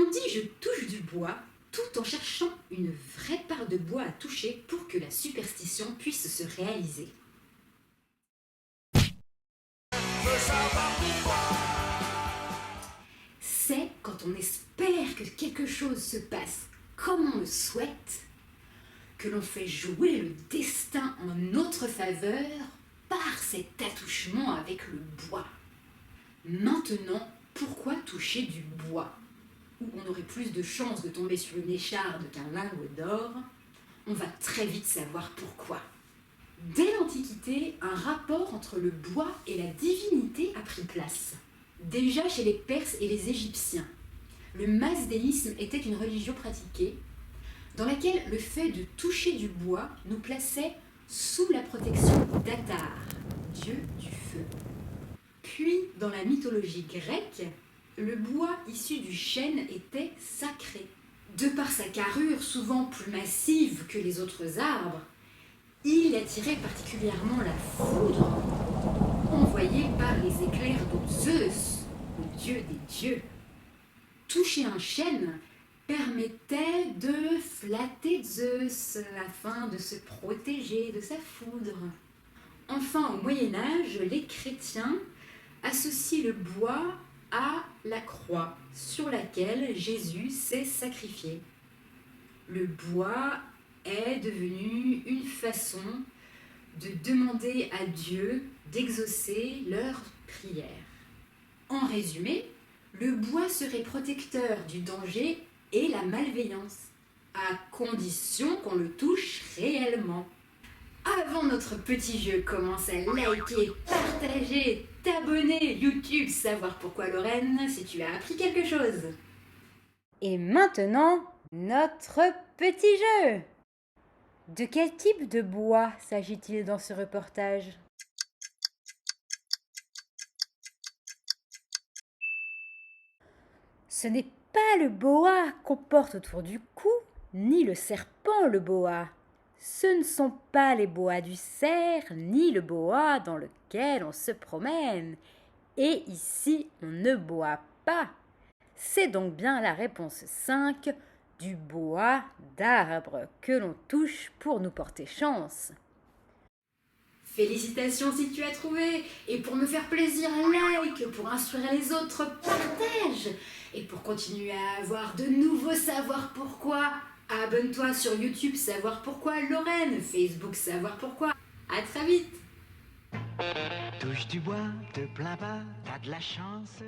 On dit je touche du bois tout en cherchant une vraie part de bois à toucher pour que la superstition puisse se réaliser. C'est quand on espère que quelque chose se passe comme on le souhaite que l'on fait jouer le destin en notre faveur par cet attouchement avec le bois. Maintenant, pourquoi toucher du bois, où on aurait plus de chances de tomber sur une écharde qu'un lingot d'or? On va très vite savoir pourquoi. Dès l'Antiquité, un rapport entre le bois et la divinité a pris place. Déjà chez les Perses et les Égyptiens, le masdéisme était une religion pratiquée dans laquelle le fait de toucher du bois nous plaçait sous la protection d'Atar, dieu du feu. Puis, dans la mythologie grecque, le bois issu du chêne était sacré. De par sa carrure souvent plus massive que les autres arbres, il attirait particulièrement la foudre, envoyée par les éclairs de Zeus, le dieu des dieux. Toucher un chêne permettait de flatter Zeus afin de se protéger de sa foudre. Enfin, au Moyen-Âge, les chrétiens associent le bois à la croix sur laquelle Jésus s'est sacrifié. Le bois est devenu une façon de demander à Dieu d'exaucer leurs prières. En résumé, le bois serait protecteur du danger et la malveillance, à condition qu'on le touche réellement. Avant notre petit jeu, commence à liker, partager, t'abonner, YouTube, savoir pourquoi Lorraine, si tu as appris quelque chose. Et maintenant, notre petit jeu. De quel type de bois s'agit-il dans ce reportage? Ce n'est pas le boa qu'on porte autour du cou, ni le serpent le boa. Ce ne sont pas les boas du cerf, ni le boa dans lequel on se promène. Et ici, on ne boit pas. C'est donc bien la réponse 5, du bois d'arbre que l'on touche pour nous porter chance. Félicitations si tu as trouvé. Et pour me faire plaisir, like. Pour instruire les autres, partage. Et pour continuer à avoir de nouveaux savoirs pourquoi, abonne-toi sur YouTube Savoir Pourquoi Lorraine, Facebook Savoir Pourquoi. À très vite. Touche du bois, te plains pas, t'as de la chance.